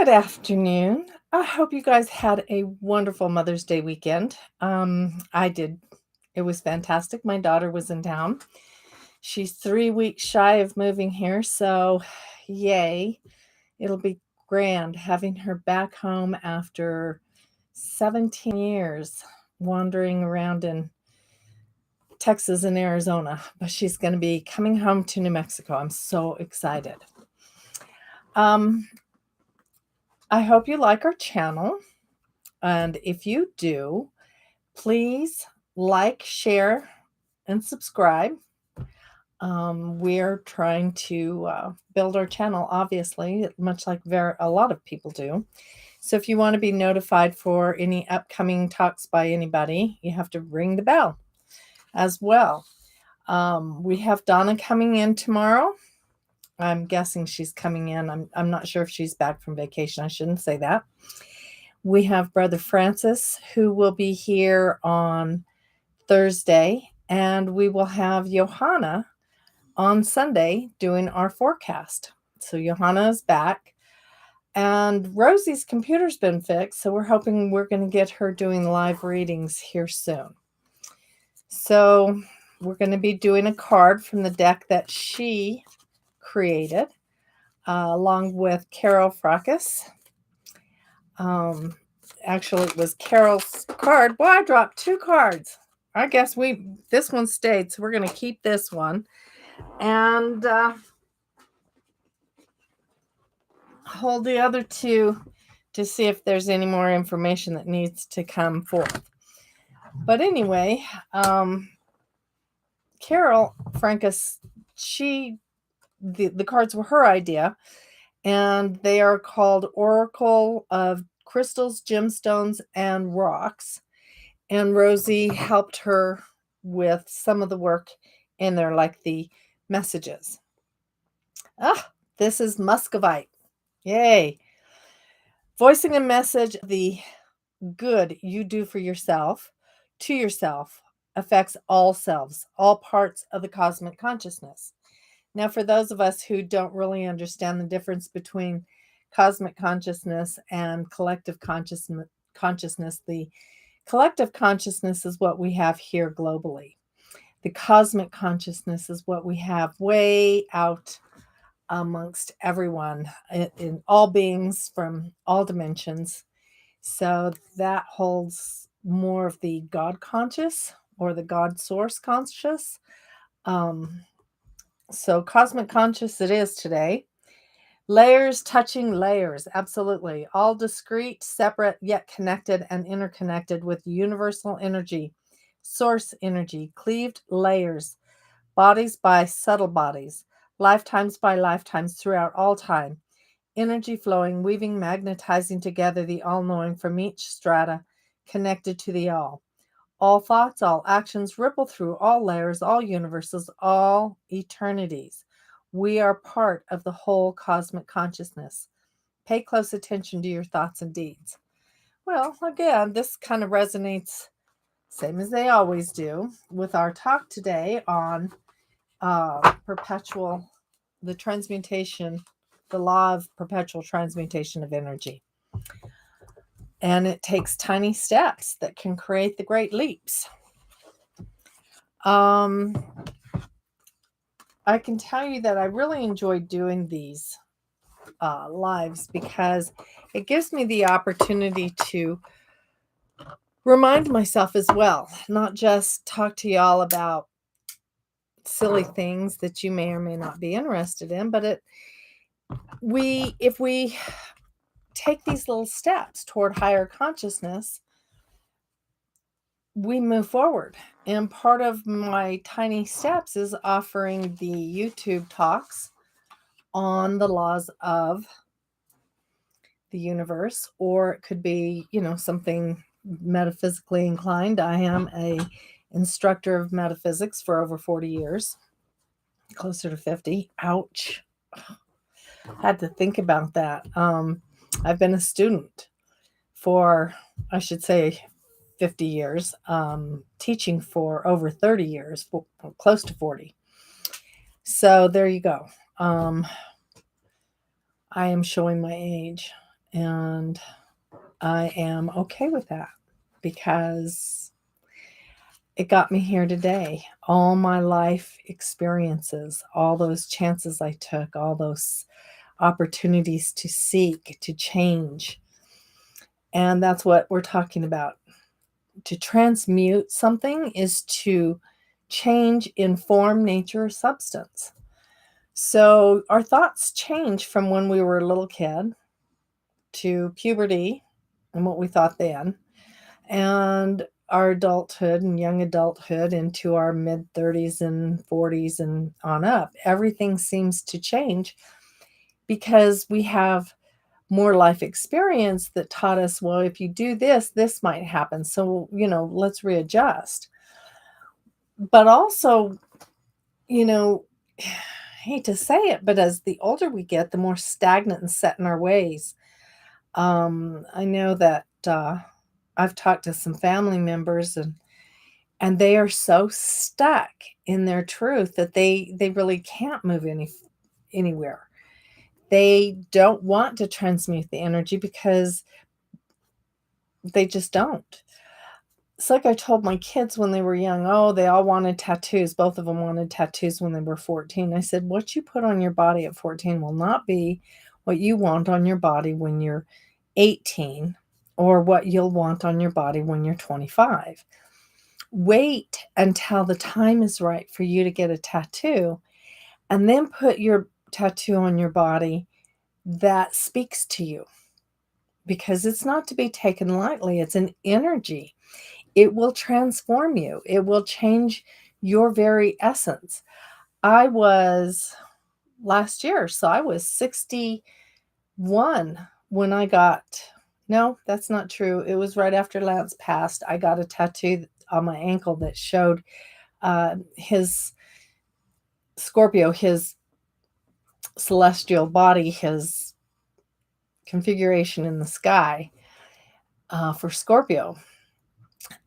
Good afternoon. I hope you guys had a wonderful Mother's Day weekend. I did. It was fantastic. My daughter was in town. She's 3 weeks shy of moving here, so yay. It'll be grand having her back home after 17 years wandering around in Texas and Arizona. But she's going to be coming home to New Mexico. I'm so excited. Um, I hope you like our channel. And if you do, please like, share, and subscribe. We're trying to build our channel, obviously, much like a lot of people do. So if you want to be notified for any upcoming talks by anybody, you have to ring the bell as well. We have Donna coming in tomorrow. I'm guessing she's coming in. I'm not sure if she's back from vacation. I shouldn't say that. We have Brother Francis, who will be here on Thursday, and we will have Johanna on Sunday doing our forecast. So Johanna is back, and Rosie's computer's been fixed, so we're hoping we're going to get her doing live readings here soon. So we're going to be doing a card from the deck that she created, along with Carol Fracas. Actually, it was Carol's card. Well, I dropped 2 cards. I guess this one stayed, so we're going to keep this one and hold the other 2 to see if there's any more information that needs to come forth. But anyway, Carol Frankus, the cards were her idea, and they are called Oracle of Crystals, Gemstones, and Rocks. And Rosie helped her with some of the work in there, like the messages. This is Muscovite. Yay. Voicing a message of the good you do for yourself, to yourself, affects all selves, all parts of the cosmic consciousness. Now, for those of us who don't really understand the difference between cosmic consciousness and collective consciousness, the collective consciousness is what we have here globally. The cosmic consciousness is what we have way out amongst everyone, in all beings from all dimensions. So that holds more of the God conscious or the God source conscious. So cosmic conscious it is today. Layers touching layers, absolutely. All discrete, separate, yet connected and interconnected with universal energy, source energy, cleaved layers, bodies by subtle bodies, lifetimes by lifetimes throughout all time. Energy flowing, weaving, magnetizing together the all-knowing from each strata, connected to the all. All thoughts, all actions ripple through all layers, all universes, all eternities. We are part of the whole cosmic consciousness. Pay close attention to your thoughts and deeds. Well, again, this kind of resonates, same as they always do, with our talk today on Perpetual, the transmutation, the law of perpetual transmutation of energy. And it takes tiny steps that can create the great leaps. I can tell you that I really enjoy doing these lives because it gives me the opportunity to remind myself as well, not just talk to y'all about silly things that you may or may not be interested in, but if we take these little steps toward higher consciousness, we move forward. And part of my tiny steps is offering the YouTube talks on the laws of the universe, or it could be, something metaphysically inclined. I am a instructor of metaphysics for over 40 years, closer to 50. Ouch. Had to think about that. I've been a student for, I should say, 50 years, teaching for over 30 years, close to 40. So there you go. I am showing my age. And I am okay with that because it got me here today. All my life experiences, all those chances I took, all those opportunities to seek, to change. And that's what we're talking about. To transmute something is to change in form, nature, or substance. So our thoughts change from when we were a little kid to puberty and what we thought then, and our adulthood and young adulthood into our mid 30s and 40s and on up. Everything seems to change because we have more life experience that taught us, well, if you do this, this might happen. So, let's readjust. But also, you know, I hate to say it, but as the older we get, the more stagnant and set in our ways. I know that I've talked to some family members, and they are so stuck in their truth that they really can't move anywhere. They don't want to transmute the energy because they just don't. It's like I told my kids when they were young, oh, they all wanted tattoos. Both of them wanted tattoos when they were 14. I said, what you put on your body at 14 will not be what you want on your body when you're 18 or what you'll want on your body when you're 25. Wait until the time is right for you to get a tattoo, and then put your tattoo on your body that speaks to you, because it's not to be taken lightly. It's an energy. It will transform you. It will change your very essence. I was last year, so I was 61 when I got, no, that's not true. It was right after Lance passed. I got a tattoo on my ankle that showed his Scorpio, his celestial body, his configuration in the sky for Scorpio.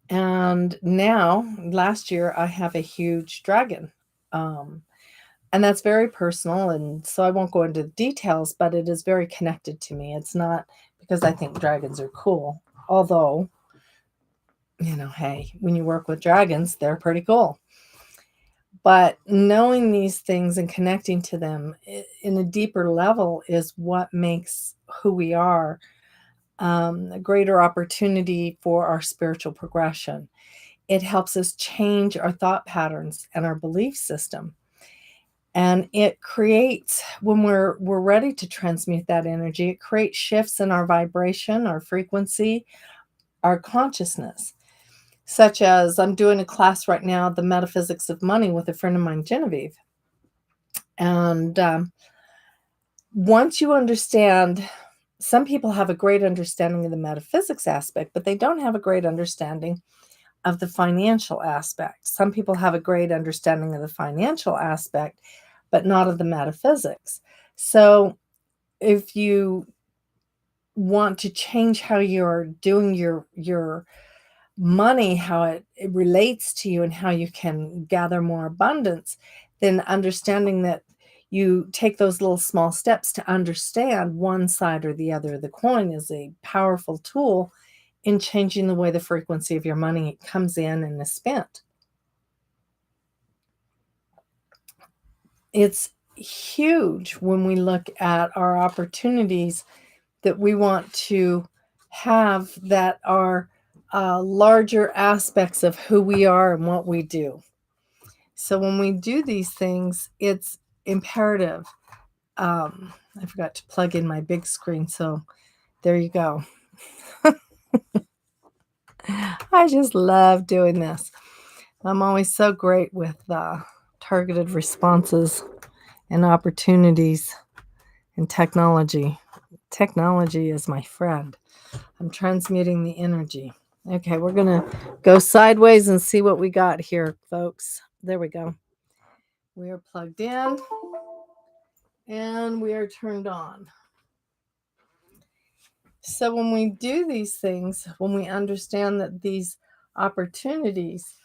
And now, last year, I have a huge dragon. And that's very personal. And so I won't go into details, but it is very connected to me. It's not because I think dragons are cool. Although, hey, when you work with dragons, they're pretty cool. But knowing these things and connecting to them in a deeper level is what makes who we are a greater opportunity for our spiritual progression. It helps us change our thought patterns and our belief system. And it creates, when we're ready to transmute that energy, it creates shifts in our vibration, our frequency, our consciousness. Such as, I'm doing a class right now, The Metaphysics of Money, with a friend of mine, Genevieve. And once you understand, some people have a great understanding of the metaphysics aspect, but they don't have a great understanding of the financial aspect. Some people have a great understanding of the financial aspect, but not of the metaphysics. So if you want to change how you're doing your money, how it relates to you and how you can gather more abundance, then understanding that you take those little small steps to understand one side or the other of the coin is a powerful tool in changing the way the frequency of your money comes in and is spent. It's huge when we look at our opportunities that we want to have that are larger aspects of who we are and what we do. So when we do these things, it's imperative. I forgot to plug in my big screen, so there you go. I just love doing this. I'm always so great with targeted responses and opportunities and technology. Technology is my friend. I'm transmuting the energy. Okay, we're going to go sideways and see what we got here, folks. There we go. We are plugged in and we are turned on. So when we do these things, when we understand that these opportunities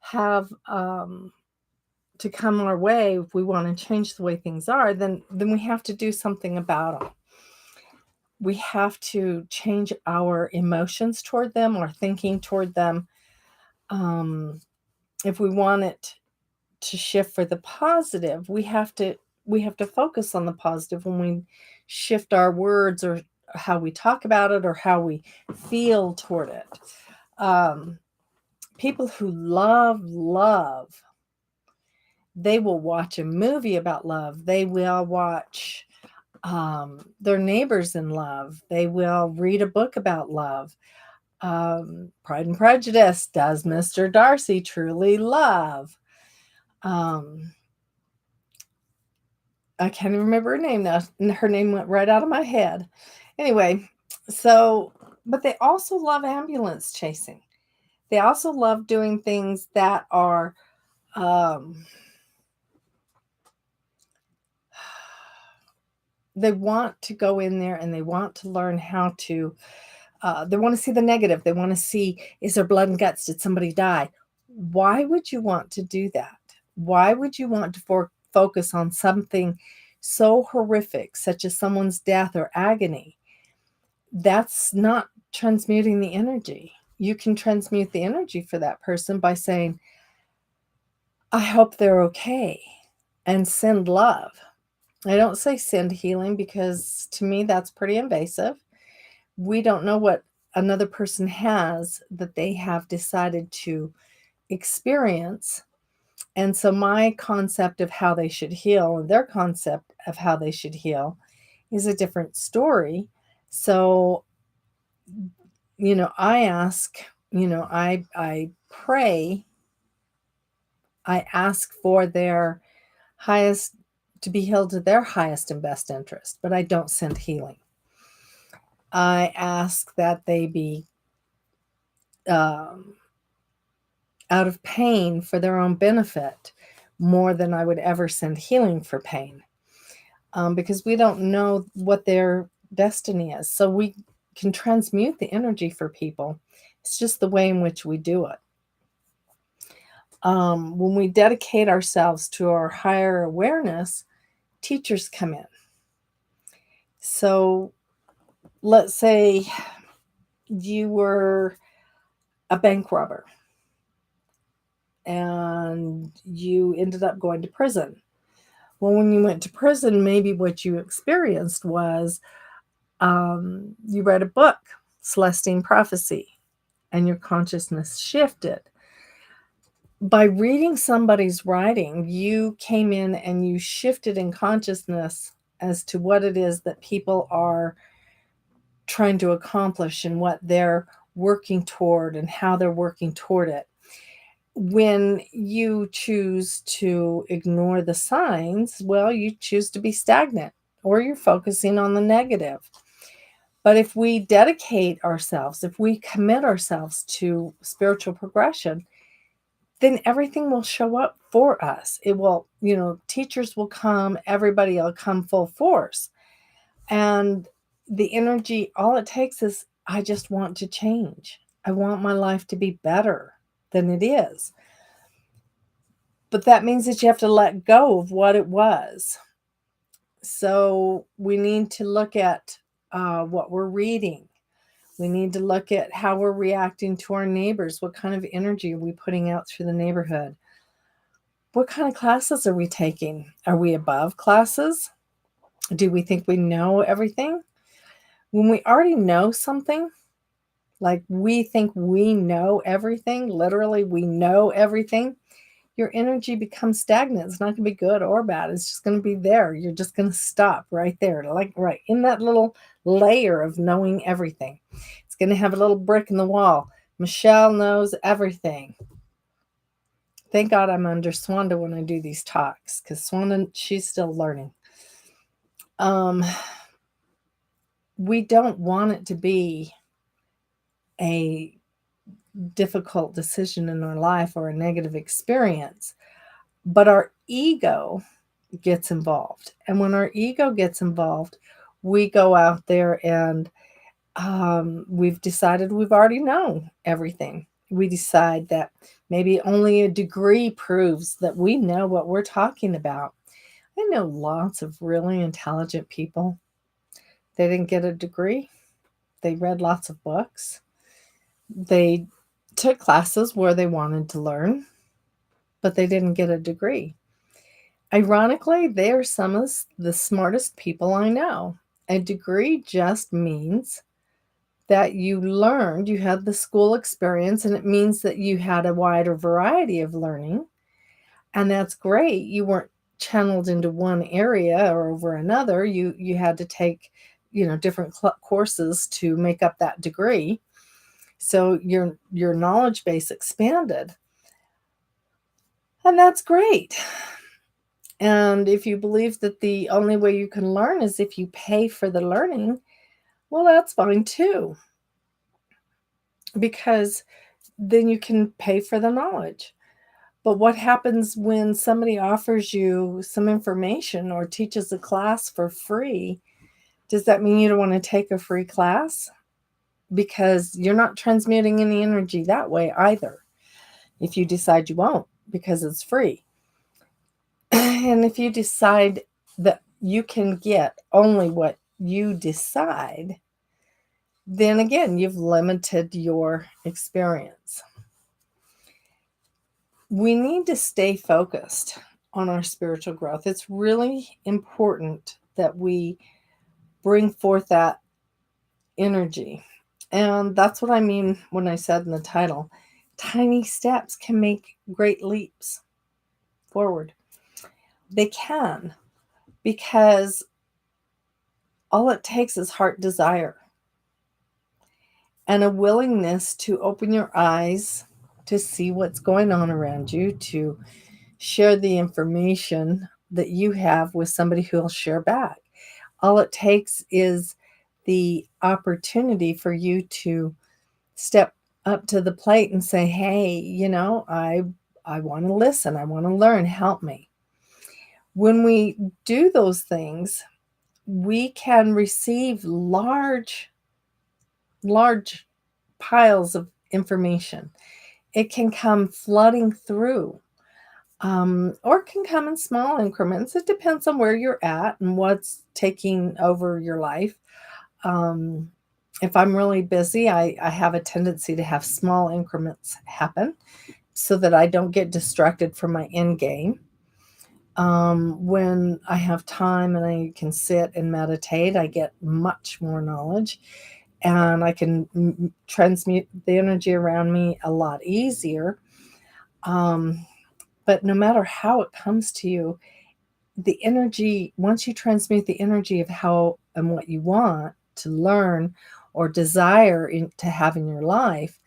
have to come our way, if we want to change the way things are, then we have to do something about them. we have to change our emotions toward them, our thinking toward them. Um, if we want it to shift for the positive, we have to focus on the positive when we shift our words or how we talk about it or how we feel toward it. Um, People who love, they will watch a movie about love. They will watch their neighbors in love. They will read a book about love. Pride and Prejudice. Does Mr. Darcy truly love? I can't even remember her name now. Her name went right out of my head. Anyway, so, but they also love ambulance chasing. They also love doing things that are, they want to go in there and they want to learn how to, they want to see the negative. They want to see, is there blood and guts? Did somebody die? Why would you want to do that? Why would you want to focus on something so horrific, such as someone's death or agony? That's not transmuting the energy. You can transmute the energy for that person by saying, I hope they're okay, and send love. I don't say send healing because to me that's pretty invasive. We don't know what another person has that they have decided to experience. And so my concept of how they should heal and their concept of how they should heal is a different story. So, I ask, I pray, I ask for their highest, to be healed to their highest and best interest, but I don't send healing. I ask that they be um, out of pain for their own benefit more than I would ever send healing for pain, because we don't know what their destiny is. So we can transmute the energy for people. It's just the way in which we do it. When we dedicate ourselves to our higher awareness, teachers come in. So let's say you were a bank robber and you ended up going to prison. Well, when you went to prison, maybe what you experienced was you read a book, Celestine Prophecy, and your consciousness shifted. By reading somebody's writing, you came in and you shifted in consciousness as to what it is that people are trying to accomplish and what they're working toward and how they're working toward it. When you choose to ignore the signs, well, you choose to be stagnant or you're focusing on the negative. But if we dedicate ourselves, if we commit ourselves to spiritual progression, then everything will show up for us. It will, teachers will come, everybody will come full force. And the energy, all it takes is, I just want to change. I want my life to be better than it is. But that means that you have to let go of what it was. So we need to look at what we're reading. We need to look at how we're reacting to our neighbors. What kind of energy are we putting out through the neighborhood? What kind of classes are we taking? Are we above classes? Do we think we know everything? When we already know something, like we think we know everything, literally we know everything, your energy becomes stagnant. It's not going to be good or bad. It's just going to be there. You're just going to stop right there, like right in that little layer of knowing everything. It's going to have a little brick in the wall. Michelle knows everything. Thank God I'm under Swanda when I do these talks, because Swanda, she's still learning. We don't want it to be a difficult decision in our life or a negative experience, but our ego gets involved. And when our ego gets involved, we go out there and we've decided we've already known everything. We decide that maybe only a degree proves that we know what we're talking about. I know lots of really intelligent people They didn't get a degree. They read lots of books. They took classes where they wanted to learn, but they didn't get a degree. Ironically, they are some of the smartest people I know. A degree just means that you learned, you had the school experience, and it means that you had a wider variety of learning. And that's great. You weren't channeled into one area or over another. You had to take, different courses to make up that degree. So your knowledge base expanded. And that's great. And if you believe that the only way you can learn is if you pay for the learning, well, that's fine too, because then you can pay for the knowledge. But what happens when somebody offers you some information or teaches a class for free? Does that mean you don't want to take a free class? Because you're not transmuting any energy that way either, if you decide you won't, because it's free. And if you decide that you can get only what you decide, then again, you've limited your experience. We need to stay focused on our spiritual growth. It's really important that we bring forth that energy. And that's what I mean when I said in the title, tiny steps can make great leaps forward. They can, because all it takes is heart desire and a willingness to open your eyes to see what's going on around you, to share the information that you have with somebody who will share back. All it takes is the opportunity for you to step up to the plate and say, hey, I want to listen. I want to learn. Help me. When we do those things, we can receive large piles of information. It can come flooding through, or it can come in small increments. It depends on where you're at and what's taking over your life. If I'm really busy, I have a tendency to have small increments happen so that I don't get distracted from my end game. When I have time and I can sit and meditate, I get much more knowledge, and I can transmute the energy around me a lot easier. But no matter how it comes to you, the energy, once you transmute the energy of how and what you want to learn or desire to have in your life,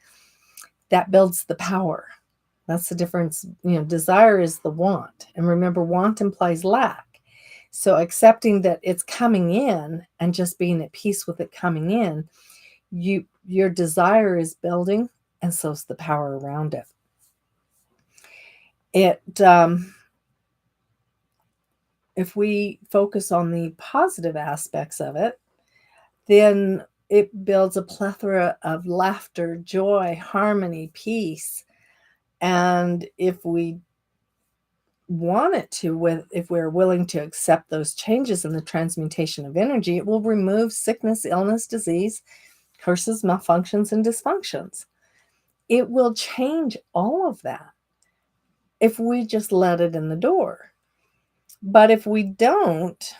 that builds the power. That's the difference. Desire is the want. And remember, want implies lack. So accepting that it's coming in and just being at peace with it coming in, your desire is building, and so's the power around it. If we focus on the positive aspects of it, then it builds a plethora of laughter, joy, harmony, peace. And if we want it to, if we're willing to accept those changes in the transmutation of energy, it will remove sickness, illness, disease, curses, malfunctions, and dysfunctions. It will change all of that if we just let it in the door. But if we don't,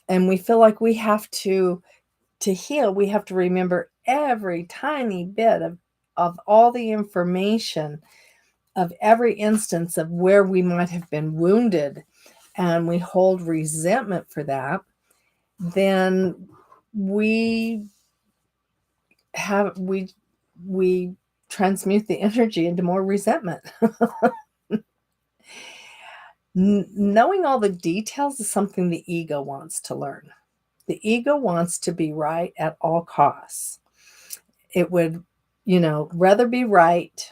and we feel like we have to heal, we have to remember every tiny bit of all the information of every instance of where we might have been wounded, and we hold resentment for that, then we transmute the energy into more resentment. Knowing all the details is something the ego wants to learn. The ego wants to be right at all costs. It would, rather be right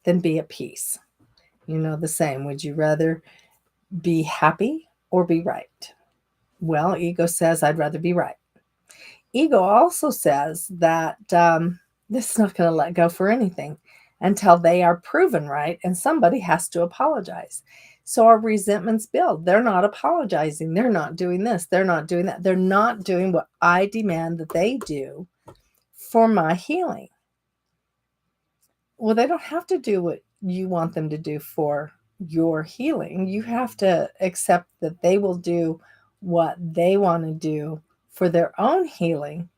than be at peace. The same. Would you rather be happy or be right? Well, ego says, I'd rather be right. Ego also says that this is not going to let go for anything until they are proven right, and somebody has to apologize. So our resentments build. They're not apologizing. They're not doing this. They're not doing that. They're not doing what I demand that they do for my healing. Well, they don't have to do what you want them to do for your healing. You have to accept that they will do what they want to do for their own healing.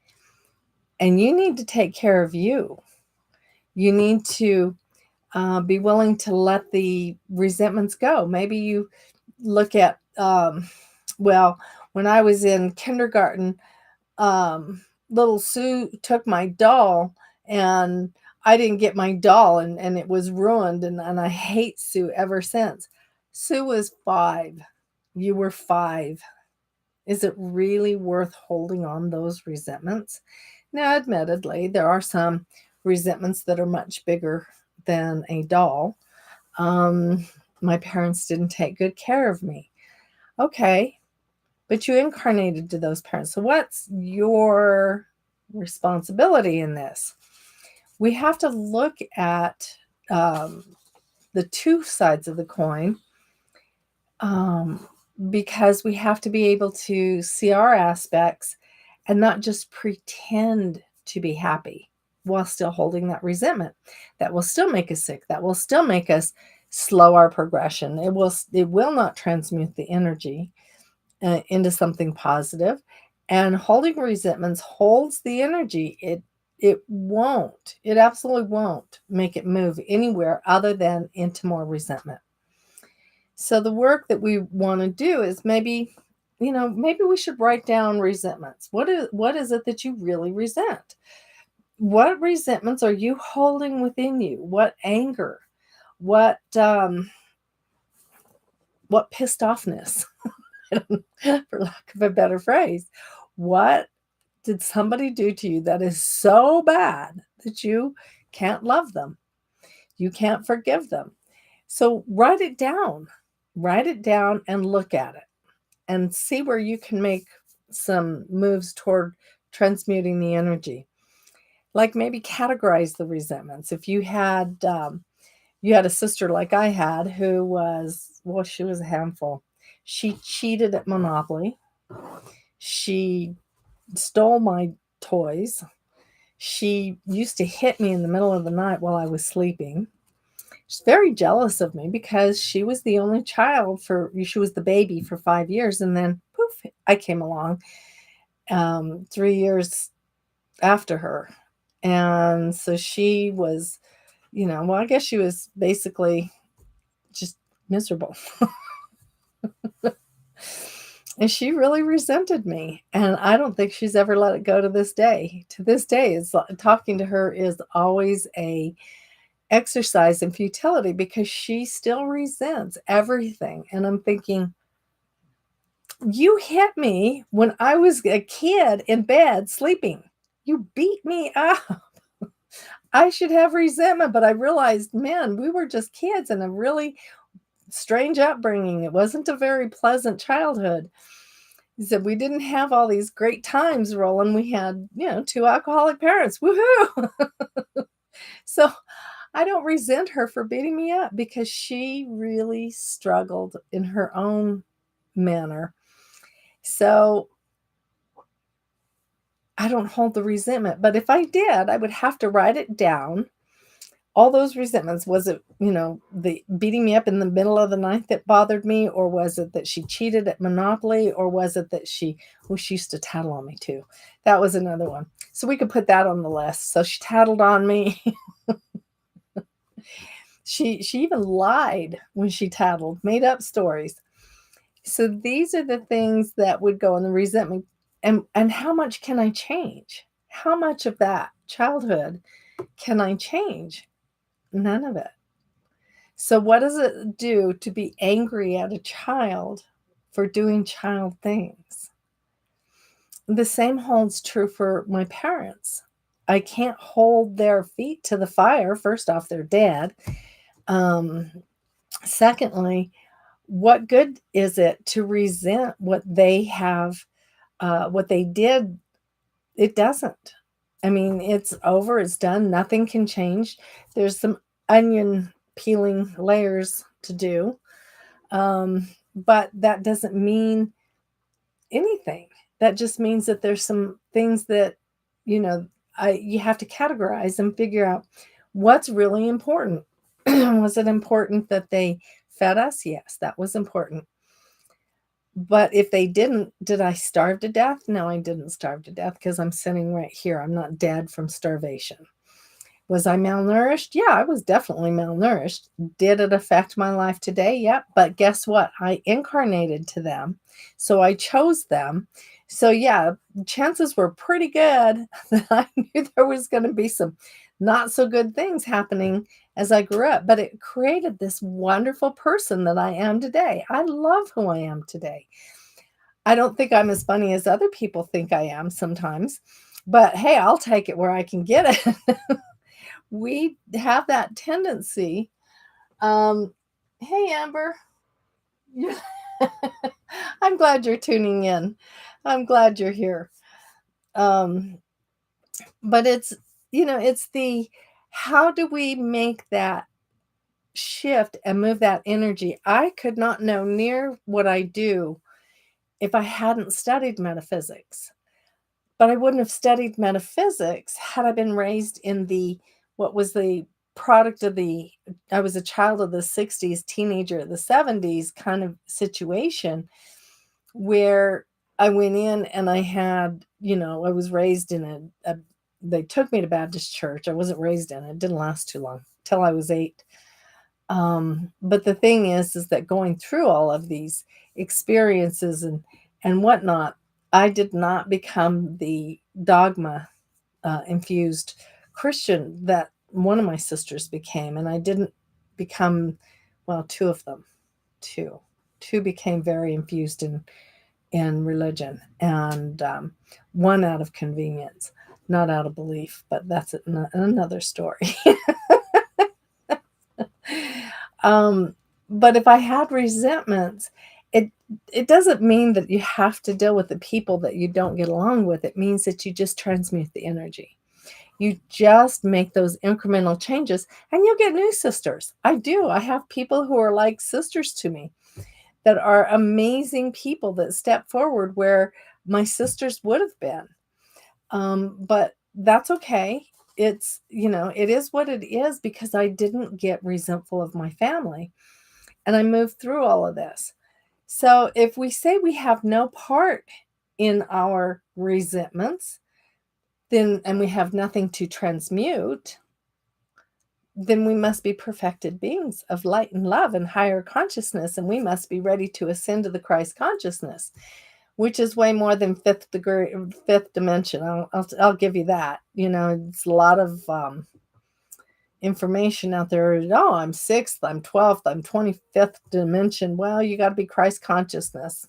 And you need to take care of you. You need to be willing to let the resentments go. Maybe you look at, well, when I was in kindergarten, um, little Sue took my doll and I didn't get my doll and it was ruined. And I hate Sue ever since. Sue was 5. You were 5. Is it really worth holding on those resentments? Now, admittedly, there are some resentments that are much bigger than a doll. Um, my parents didn't take good care of me. Okay, but you incarnated to those parents. So, what's your responsibility in this? We have to look at um, the two sides of the coin, um, because we have to be able to see our aspects and not just pretend to be happy while still holding that resentment. That will still make us sick. That will still make us slow our progression. It will not transmute the energy into something positive. And holding resentments holds the energy. It won't. It absolutely won't make it move anywhere other than into more resentment. So the work that we want to do is maybe we should write down resentments. What is it that you really resent? What resentments are you holding within you? What anger? What pissed offness? For lack of a better phrase. What did somebody do to you that is so bad that you can't love them? You can't forgive them. So write it down. Write it down and look at it and see where you can make some moves toward transmuting the energy. Like maybe categorize the resentments. If you had a sister like I had who she was a handful. She cheated at Monopoly. She stole my toys. She used to hit me in the middle of the night while I was sleeping. She's very jealous of me because she was the only child she was the baby for 5 years. And then poof, I came along 3 years after her. And so she was, well, I guess she was basically just miserable. And she really resented me. And I don't think she's ever let it go to this day. To this day, talking to her is always a exercise in futility because she still resents everything. And I'm thinking, you hit me when I was a kid in bed sleeping. You beat me up. I should have resentment, but I realized, man, we were just kids in a really strange upbringing. It wasn't a very pleasant childhood. He said we didn't have all these great times rolling. We had, 2 alcoholic parents. Woohoo! So I don't resent her for beating me up because she really struggled in her own manner. So I don't hold the resentment. But if I did, I would have to write it down. All those resentments, was it, the beating me up in the middle of the night that bothered me? Or was it that she cheated at Monopoly? Or was it that she used to tattle on me too? That was another one. So we could put that on the list. So she tattled on me. She even lied when she tattled, made up stories. So these are the things that would go in the resentment. And how much can I change? How much of that childhood can I change? None of it. So what does it do to be angry at a child for doing child things? The same holds true for my parents. I can't hold their feet to the fire. First off, they're dead. Secondly, what good is it to resent what they have, what they did? It doesn't. I mean, it's over, it's done, nothing can change. There's some onion peeling layers to do. But that doesn't mean anything. That just means that there's some things that, you know, you have to categorize and figure out what's really important. Was it important that they fed us? Yes, that was important. But if they didn't, did I starve to death? No, I didn't starve to death because I'm sitting right here. I'm not dead from starvation. Was I malnourished? Yeah, I was definitely malnourished. Did it affect my life today? Yep. But guess what? I incarnated to them. So I chose them. So yeah, chances were pretty good that I knew there was going to be some not so good things happening as I grew up, but it created this wonderful person that I am today. I love who I am today. I don't think I'm as funny as other people think I am sometimes, but hey, I'll take it where I can get it. We have that tendency. Um, hey, Amber. Yeah. I'm glad you're tuning in. I'm glad you're here. Um, but it's the how do we make that shift and move that energy? I could not know near what I do if I hadn't studied metaphysics. But I wouldn't have studied metaphysics had I been raised in what was the product of I was a child of the 60s, teenager of the 70s kind of situation where I went in and I had, I was raised in they took me to Baptist church. I wasn't raised in it. It didn't last too long till I was 8. But the thing is that going through all of these experiences and whatnot, I did not become the dogma infused Christian that one of my sisters became, and I didn't become, well, two of them, two became very infused in religion, and one out of convenience, not out of belief, but that's another story. um, but if I had resentments, it it doesn't mean that you have to deal with the people that you don't get along with. It means that you just transmute the energy. You just make those incremental changes and you'll get new sisters. I do. I have people who are like sisters to me that are amazing people that step forward where my sisters would have been. But that's okay. It is what it is because I didn't get resentful of my family and I moved through all of this. So if we say we have no part in our resentments, and we have nothing to transmute, then we must be perfected beings of light and love and higher consciousness, and we must be ready to ascend to the Christ consciousness, which is way more than fifth dimension. I'll give you that. It's a lot of information out there. Oh, I'm 6th, I'm 12th, I'm 25th dimension. Well, you got to be Christ consciousness.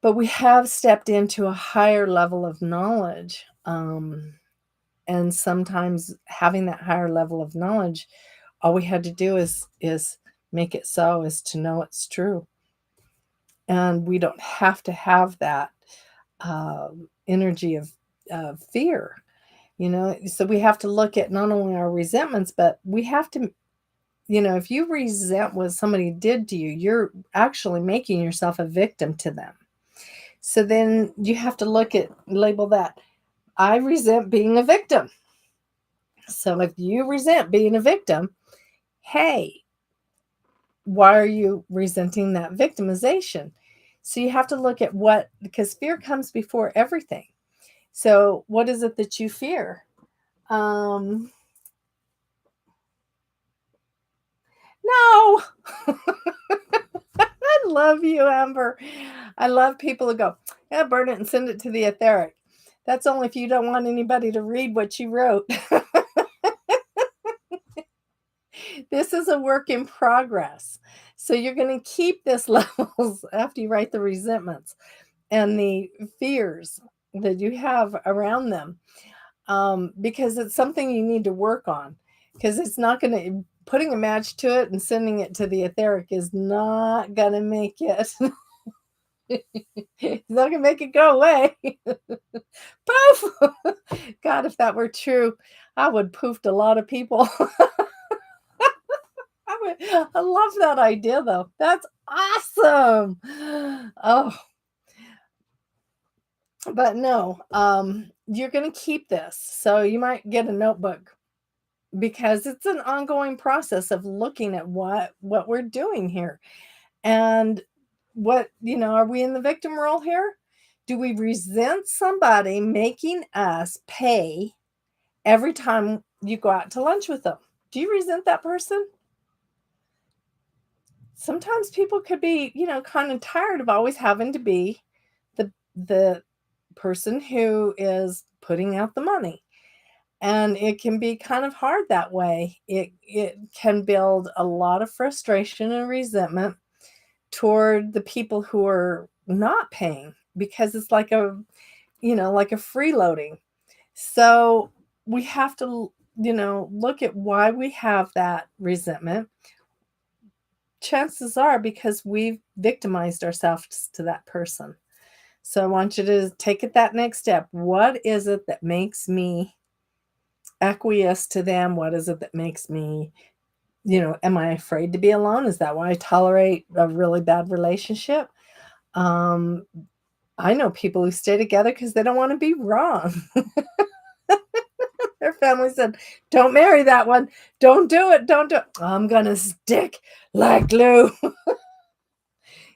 But we have stepped into a higher level of knowledge. And sometimes having that higher level of knowledge, all we had to do is make it so, is to know it's true. And we don't have to have that energy of fear, So we have to look at not only our resentments, but we have to, if you resent what somebody did to you, you're actually making yourself a victim to them. So then you have to label that. I resent being a victim. So if you resent being a victim, hey, why are you resenting that victimization? So you have to look at because fear comes before everything. So what is it that you fear? No. I love you, Amber. I love people who go, yeah, burn it and send it to the etheric. That's only if you don't want anybody to read what you wrote. This is a work in progress. So you're going to keep this levels after you write the resentments and the fears that you have around them, because it's something you need to work on, because it's not going to, putting a match to it and sending it to the etheric is not going to make it. It's not going to make it go away. Poof! God, if that were true, I would poofed a lot of people. I love that idea, though. That's awesome. Oh, but no, you're gonna keep this, so you might get a notebook because it's an ongoing process of looking at what we're doing here. And are we in the victim role here? Do we resent somebody making us pay every time you go out to lunch with them? Do you resent that person? Sometimes people could be, kind of tired of always having to be the person who is putting out the money. And it can be kind of hard that way. It can build a lot of frustration and resentment toward the people who are not paying because it's like like a freeloading. So we have to, look at why we have that resentment. Chances are because we've victimized ourselves to that person. So I want you to take it that next step. What is it that makes me acquiesce to them? What is it that makes me, am I afraid to be alone? Is that why I tolerate a really bad relationship? Um, I know people who stay together because they don't want to be wrong. Their family said, "Don't marry that one. Don't do it. Don't do it." I'm going to stick like glue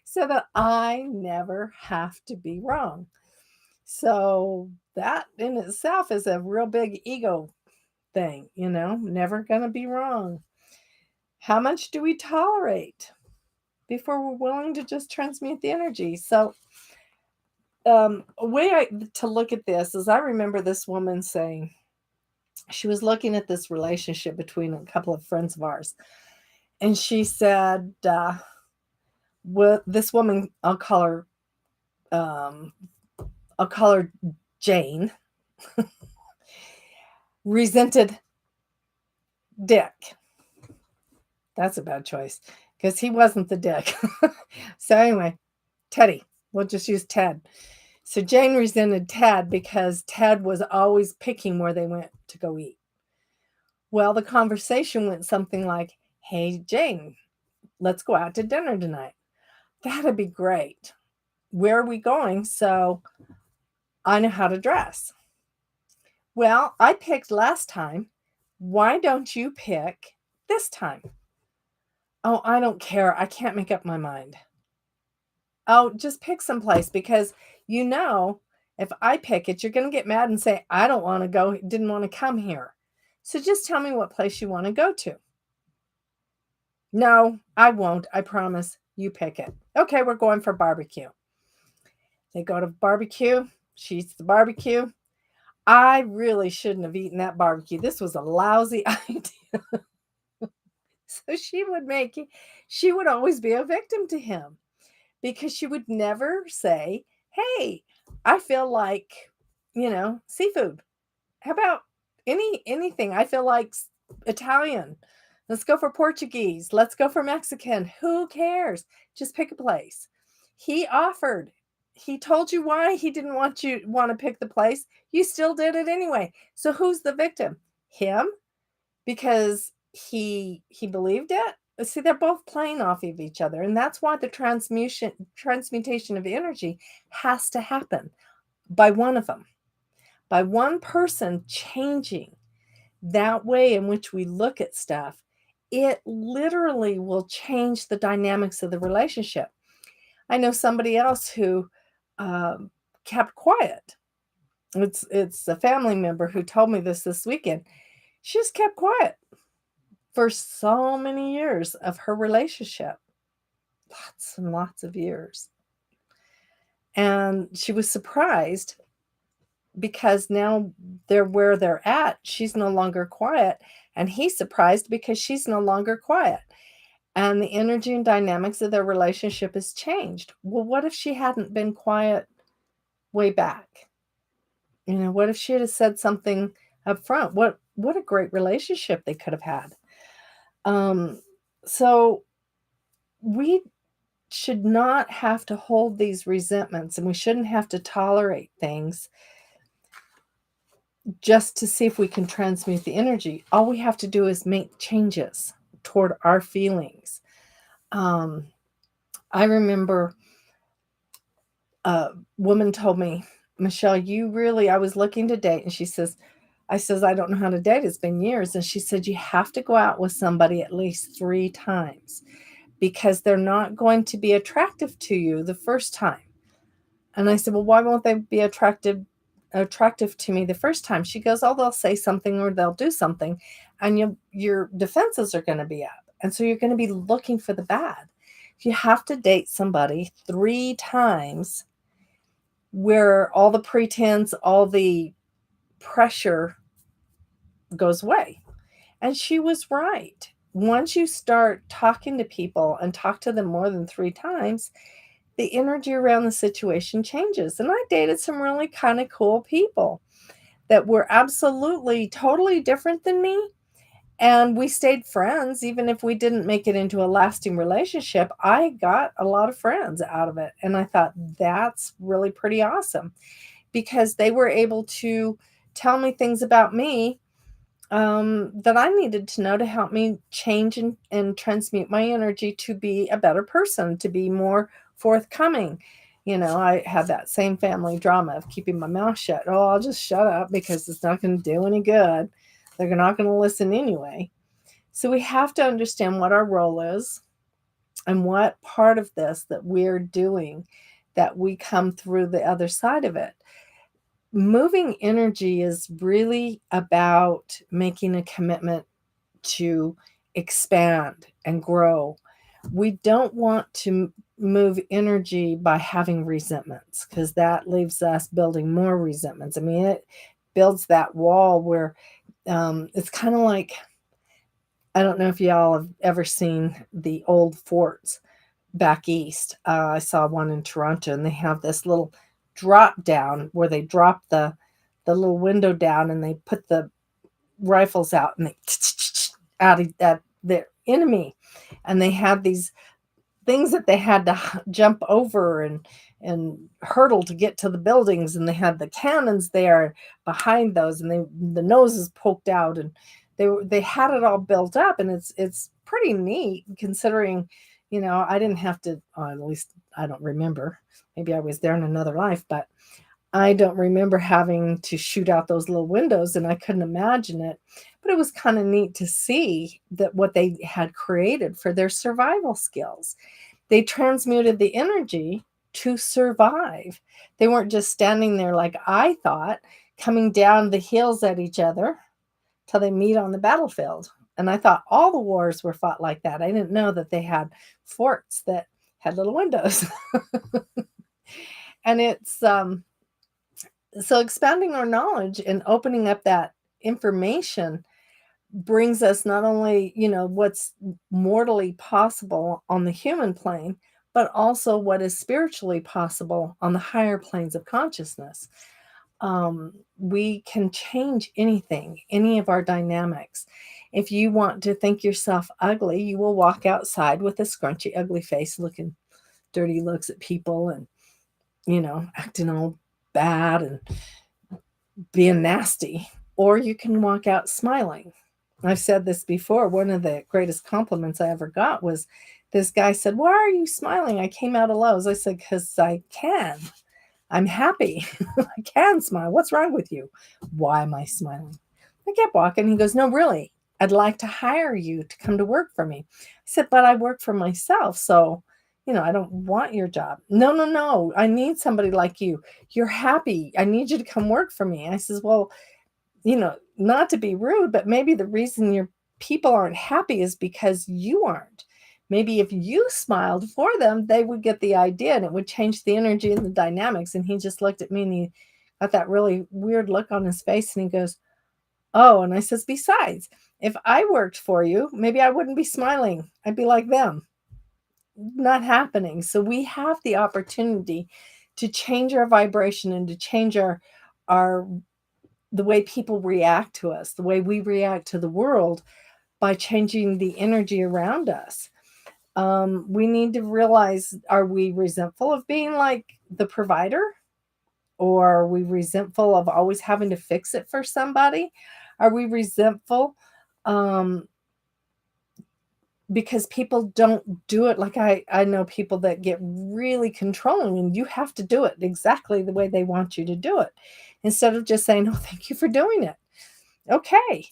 so that I never have to be wrong. So that in itself is a real big ego thing, never going to be wrong. How much do we tolerate before we're willing to just transmute the energy? So, a way to look at this is I remember this woman saying, she was looking at this relationship between a couple of friends of ours. And she said, this woman, um, I'll call her Jane, resented Dick. That's a bad choice because he wasn't the Dick. So anyway, Teddy, we'll just use Ted. So Jane resented Ted because Ted was always picking where they went to go eat. Well, the conversation went something like, "Hey, Jane, let's go out to dinner tonight." "That'd be great. Where are we going? So I know how to dress." "Well, I picked last time. Why don't you pick this time?" "Oh, I don't care. I can't make up my mind." "Oh, just pick some place because if I pick it, you're going to get mad and say, 'I don't want to go, didn't want to come here.' So just tell me what place you want to go to." "No, I won't. I promise. You pick it." "Okay, we're going for barbecue." They go to barbecue. She eats the barbecue. "I really shouldn't have eaten that barbecue. This was a lousy idea." So she would always be a victim to him because she would never say, "Hey, I feel like, seafood. How about anything? I feel like Italian. Let's go for Portuguese. Let's go for Mexican. Who cares? Just pick a place." He offered. He told you why he didn't want to pick the place. You still did it anyway. So who's the victim? Him? Because he believed it? See, they're both playing off of each other, and that's why the transmutation of energy has to happen by one of them, by one person changing that way in which we look at stuff. It literally will change the dynamics of the relationship. I know somebody else who um, kept quiet. It's a family member who told me this weekend. She just kept quiet for so many years of her relationship, lots and lots of years. And she was surprised because now they're where they're at. She's no longer quiet. And he's surprised because she's no longer quiet. And the energy and dynamics of their relationship has changed. Well, what if she hadn't been quiet way back? What if she had said something up front? What a great relationship they could have had. So we should not have to hold these resentments and we shouldn't have to tolerate things just to see if we can transmute the energy. All we have to do is make changes. toward our feelings. I remember a woman told me, Michelle, I was looking to date. And I says, I don't know how to date. It's been years. And she said, you have to go out with somebody at least 3 times because they're not going to be attractive to you the first time. And I said, well, why won't they be attractive to me the first time? She goes, oh, they'll say something or they'll do something and your defenses are going to be up. And so you're going to be looking for the bad. You have to date somebody 3 times where all the pretense, all the pressure goes away. And she was right. Once you start talking to people and talk to them more than 3 times, the energy around the situation changes. And I dated some really kind of cool people that were absolutely totally different than me. And we stayed friends, even if we didn't make it into a lasting relationship. I got a lot of friends out of it. And I thought that's really pretty awesome because they were able to tell me things about me that I needed to know to help me change and transmute my energy to be a better person, to be more forthcoming. I had that same family drama of keeping my mouth shut. Oh, I'll just shut up because it's not going to do any good. They're not going to listen anyway. So we have to understand what our role is and what part of this that we're doing that we come through the other side of it. Moving energy is really about making a commitment to expand and grow. We don't want to move energy by having resentments because that leaves us building more resentments. I mean, it builds that wall where it's kind of like, I don't know if y'all have ever seen the old forts back east. I saw one in Toronto, and they have this little drop down where they drop the little window down, and they put the rifles out, and they out at the enemy, and they had these things that they had to jump over and hurdle to get to the buildings, and they had the cannons there behind those, and the noses poked out, and they had it all built up, and it's pretty neat considering, I didn't have to, at least I don't remember. Maybe I was there in another life, but I don't remember having to shoot out those little windows, and I couldn't imagine it. But it was kind of neat to see that what they had created for their survival skills. They transmuted the energy to survive. They weren't just standing there like I thought, coming down the hills at each other till they meet on the battlefield. And I thought all the wars were fought like that. I didn't know that they had forts that had little windows. And it's so expanding our knowledge and opening up that information brings us not only, what's mortally possible on the human plane, but also what is spiritually possible on the higher planes of consciousness. We can change anything, any of our dynamics. If you want to think yourself ugly, you will walk outside with a scrunchy, ugly face, looking dirty looks at people and, acting all bad and being nasty. Or you can walk out smiling. I've said this before. One of the greatest compliments I ever got was this guy said, why are you smiling? I came out of Lowe's. I said, because I can. I'm happy. I can smile. What's wrong with you? Why am I smiling? I kept walking. He goes, no, really. I'd like to hire you to come to work for me. I said, but I work for myself. So, I don't want your job. No. I need somebody like you. You're happy. I need you to come work for me. I says, well, not to be rude, but maybe the reason your people aren't happy is because you aren't. Maybe if you smiled for them, they would get the idea and it would change the energy and the dynamics. And he just looked at me and he got that really weird look on his face and he goes, oh, and I says, besides, if I worked for you, maybe I wouldn't be smiling. I'd be like them. Not happening. So we have the opportunity to change our vibration and to change our the way people react to us, the way we react to the world by changing the energy around us. We need to realize, are we resentful of being like the provider? Or are we resentful of always having to fix it for somebody? Are we resentful because people don't do it. Like I know people that get really controlling, and you have to do it exactly the way they want you to do it, instead of just saying, oh, thank you for doing it. Okay,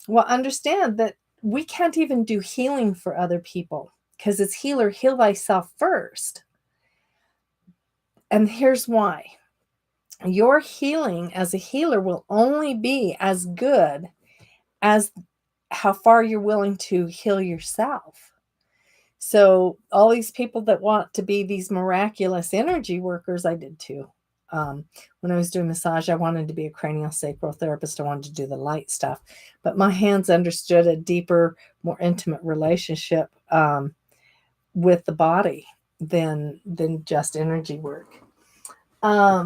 well, understand that we can't even do healing for other people, because it's healer, heal thyself first. And here's why. Your healing as a healer will only be as good as how far you're willing to heal yourself. So all these people that want to be these miraculous energy workers, I did too. When I was doing massage, I wanted to be a cranial sacral therapist. I wanted to do the light stuff, but my hands understood a deeper, more intimate relationship with the body than just energy work. I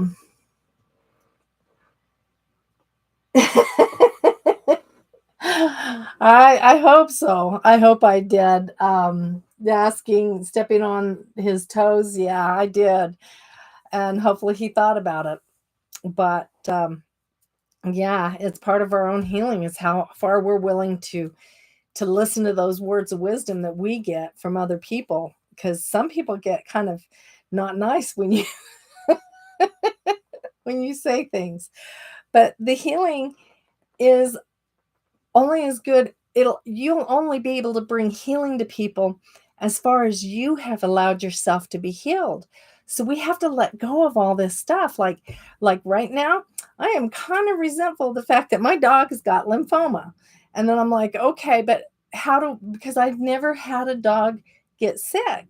hope so. I hope I did. Stepping on his toes. Yeah, I did. And hopefully he thought about it. But yeah, it's part of our own healing, is how far we're willing to listen to those words of wisdom that we get from other people. Because some people get kind of not nice when you when you say things. But the healing is only as good, you'll only be able to bring healing to people as far as you have allowed yourself to be healed. So we have to let go of all this stuff. Like right now, I am kind of resentful of the fact that my dog has got lymphoma. And then I'm like, okay, but because I've never had a dog get sick.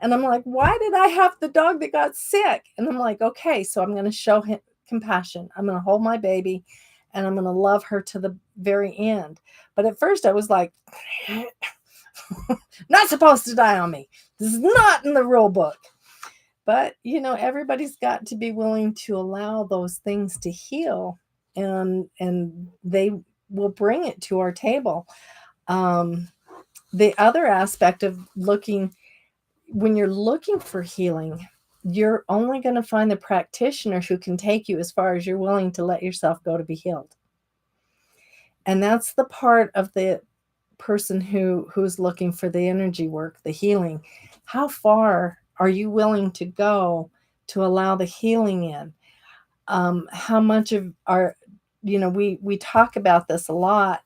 And I'm like, why did I have the dog that got sick? And I'm like, okay, so I'm going to show him compassion. I'm going to hold my baby and I'm going to love her to the very end. But at first I was like, not supposed to die on me. This is not in the rule book. But, everybody's got to be willing to allow those things to heal, and they will bring it to our table. The other aspect of when you're looking for healing, you're only going to find the practitioner who can take you as far as you're willing to let yourself go to be healed. And that's the part of the person who's looking for the energy work, the healing. How far are you willing to go to allow the healing in? How much of we talk about this a lot.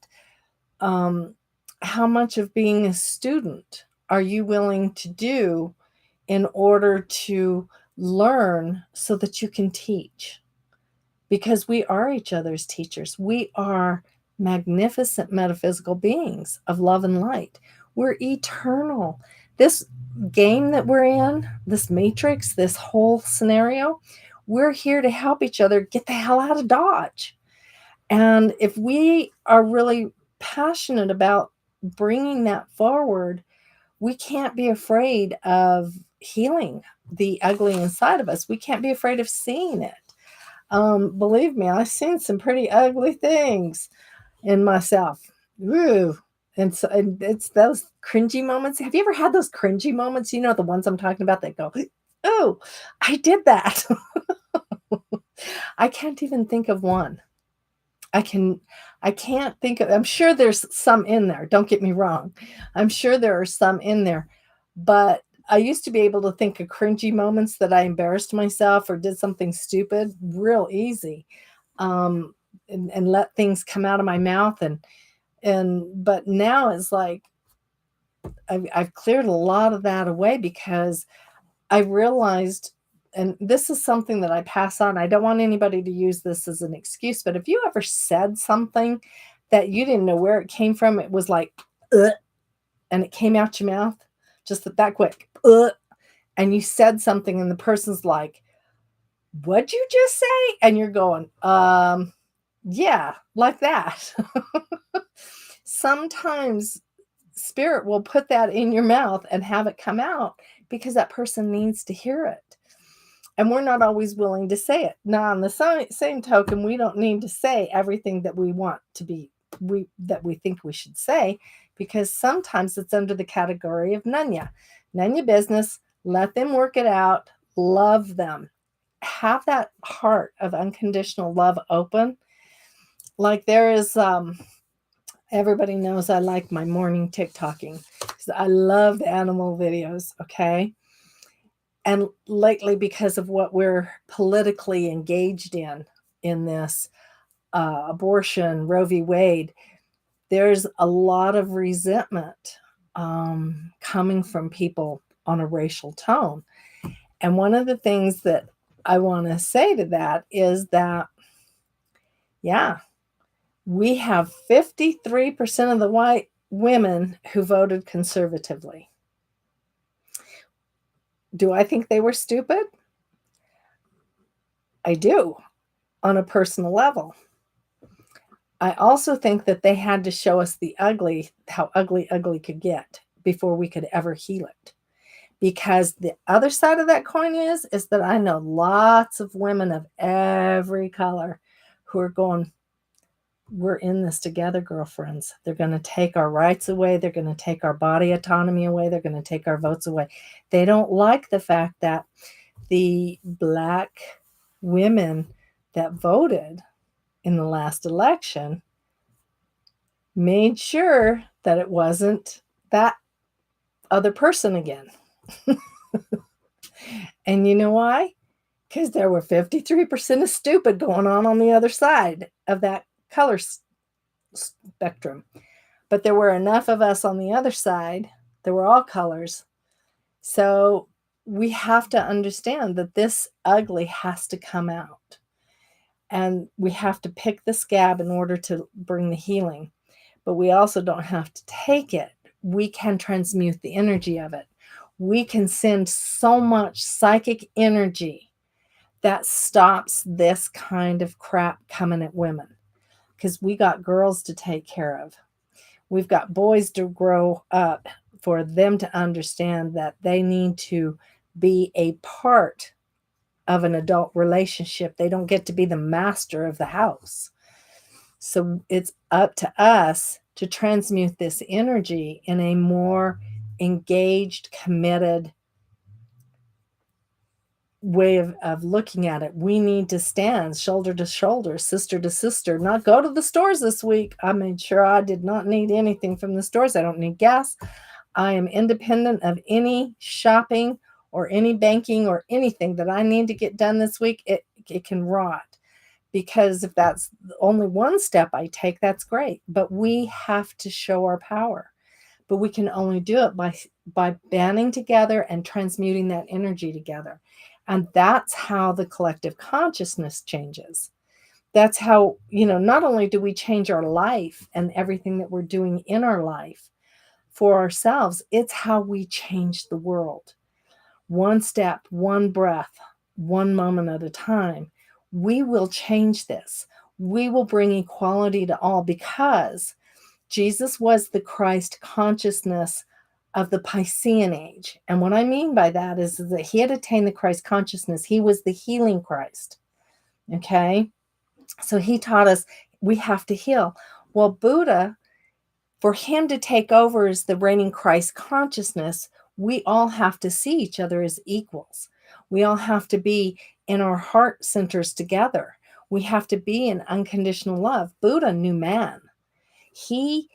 How much of being a student are you willing to do in order to learn so that you can teach? Because we are each other's teachers. We are magnificent metaphysical beings of love and light. We're eternal. This game that we're in, this matrix, this whole scenario, we're here to help each other get the hell out of Dodge. And if we are really passionate about bringing that forward, we can't be afraid of healing the ugly inside of us. We can't be afraid of seeing it. Believe me, I've seen some pretty ugly things in myself. Ooh. And so it's those cringy moments. Have you ever had those cringy moments? The ones I'm talking about that go, oh, I did that. I can't even think of one. I can't think of, I'm sure there's some in there. Don't get me wrong. I'm sure there are some in there, but I used to be able to think of cringy moments that I embarrassed myself or did something stupid real easy, and let things come out of my mouth. But now it's like I've cleared a lot of that away, because I realized, and this is something that I pass on. I don't want anybody to use this as an excuse, but if you ever said something that you didn't know where it came from, it was like, and it came out your mouth just that quick, and you said something and the person's like, what'd you just say? And you're going, yeah, like that. Sometimes spirit will put that in your mouth and have it come out because that person needs to hear it. And we're not always willing to say it. Now, on the same token, we don't need to say everything that we want to be, that we think we should say, because sometimes it's under the category of none ya business. Let them work it out. Love them. Have that heart of unconditional love open. Like there is, everybody knows I like my morning TikToking. because I love the animal videos, okay? And lately, because of what we're politically engaged in this abortion, Roe v. Wade, there's a lot of resentment coming from people on a racial tone. And one of the things that I want to say to that is that, yeah, we have 53% of the white women who voted conservatively. Do I think they were stupid? I do, on a personal level. I also think that they had to show us the ugly, how ugly could get before we could ever heal it. Because the other side of that coin is that I know lots of women of every color who are going, we're in this together, girlfriends. They're going to take our rights away. They're going to take our body autonomy away. They're going to take our votes away. They don't like the fact that the Black women that voted in the last election made sure that it wasn't that other person again. And you know why? Because there were 53% of stupid going on the other side of that color spectrum. But there were enough of us on the other side. There were all colors. So we have to understand that this ugly has to come out. And we have to pick the scab in order to bring the healing. But we also don't have to take it. We can transmute the energy of it. We can send so much psychic energy that stops this kind of crap coming at women, because we got girls to take care of. We've got boys to grow up for them to understand that they need to be a part of an adult relationship. They don't get to be the master of the house. So it's up to us to transmute this energy in a more engaged, committed way of looking at it. We need to stand shoulder to shoulder, sister to sister, not go to the stores this week. I made sure I did not need anything from the stores. I don't need gas. I am independent of any shopping or any banking or anything that I need to get done this week. It can rot, because if that's only one step I take, that's great. But we have to show our power. But we can only do it by banding together and transmuting that energy together. And that's how the collective consciousness changes. That's how, not only do we change our life and everything that we're doing in our life for ourselves, it's how we change the world. One step, one breath, one moment at a time. We will change this. We will bring equality to all, because Jesus was the Christ consciousness of the Piscean age. And what I mean by that is that he had attained the Christ consciousness. He was the healing Christ. Okay? So he taught us we have to heal. Well, Buddha, for him to take over as the reigning Christ consciousness, we all have to see each other as equals. We all have to be in our heart centers together. We have to be in unconditional love. Buddha knew man. He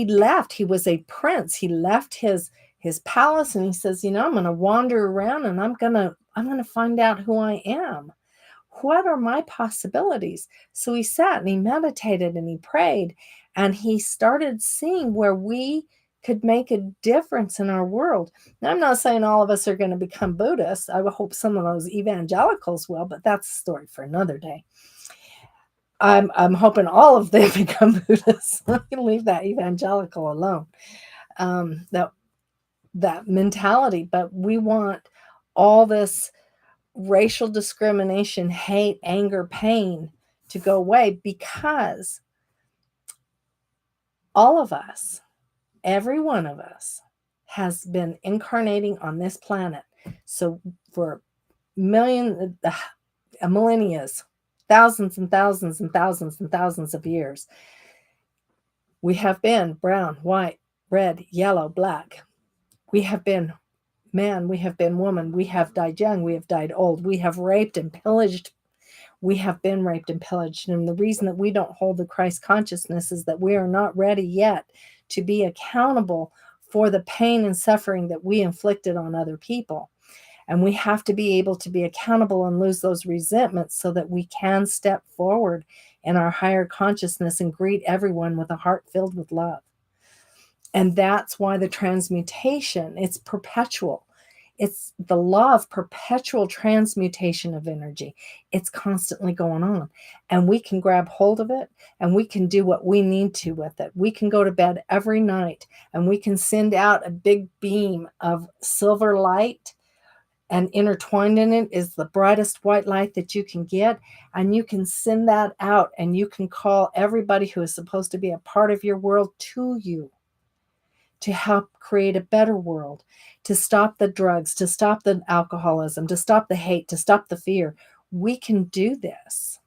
left. He was a prince. He left his palace, and he says, I'm going to wander around, and I'm going to find out who I am. What are my possibilities? So he sat and he meditated and he prayed, and he started seeing where we could make a difference in our world. Now, I'm not saying all of us are going to become Buddhists. I hope some of those evangelicals will, but that's a story for another day. I'm hoping all of them become Buddhists. I can leave that evangelical alone. That mentality. But we want all this racial discrimination, hate, anger, pain to go away, because all of us, every one of us, has been incarnating on this planet. So for millennia, thousands and thousands and thousands and thousands of years, we have been brown, white, red, yellow, black. We have been man, we have been woman, we have died young, we have died old, we have raped and pillaged. We have been raped and pillaged. And the reason that we don't hold the Christ consciousness is that we are not ready yet to be accountable for the pain and suffering that we inflicted on other people. And we have to be able to be accountable and lose those resentments so that we can step forward in our higher consciousness and greet everyone with a heart filled with love. And that's why the transmutation, it's perpetual. It's the law of perpetual transmutation of energy. It's constantly going on. And we can grab hold of it and we can do what we need to with it. We can go to bed every night and we can send out a big beam of silver light, and intertwined in it is the brightest white light that you can get. And you can send that out and you can call everybody who is supposed to be a part of your world to you to help create a better world, to stop the drugs, to stop the alcoholism, to stop the hate, to stop the fear. We can do this.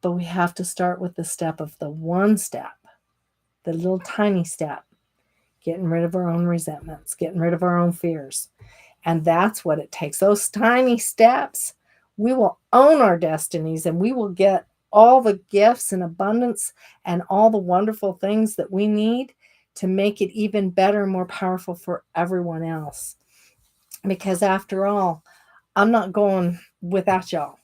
But we have to start with the step of the one step, the little tiny step, getting rid of our own resentments, getting rid of our own fears. And that's what it takes. Those tiny steps, we will own our destinies and we will get all the gifts and abundance and all the wonderful things that we need to make it even better and more powerful for everyone else. Because after all, I'm not going without y'all.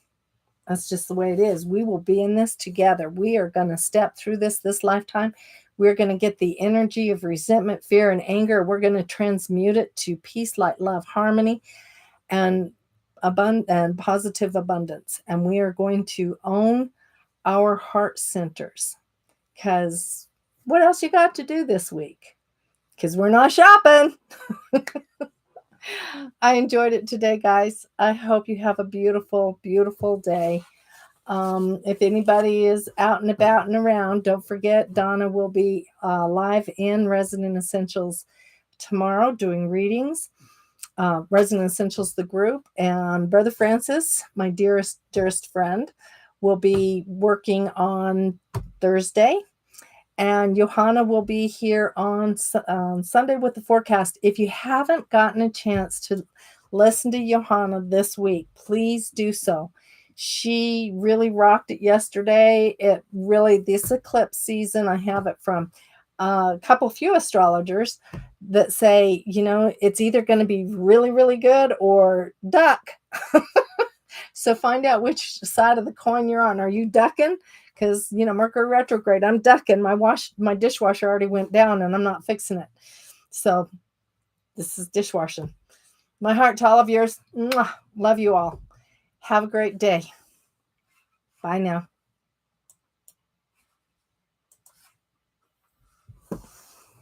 That's just the way it is. We will be in this together. We are going to step through this lifetime. We're going to get the energy of resentment, fear, and anger. We're going to transmute it to peace, light, love, harmony, and positive abundance. And we are going to own our heart centers. Because what else you got to do this week? Because we're not shopping. I enjoyed it today, guys. I hope you have a beautiful, beautiful day. If anybody is out and about and around, don't forget Donna will be live in Resonant Essentials tomorrow doing readings. Resonant Essentials, the group, and Brother Francis, my dearest friend, will be working on Thursday. And Johanna will be here on Sunday with the forecast. If you haven't gotten a chance to listen to Johanna this week, please do so. She really rocked it yesterday. It really, this eclipse season, I have it from a few astrologers that say, it's either going to be really, really good or duck. So find out which side of the coin you're on. Are you ducking? Because, Mercury retrograde, I'm ducking. My dishwasher already went down and I'm not fixing it. So this is dishwashing. My heart to all of yours. Mwah. Love you all. Have a great day. Bye now.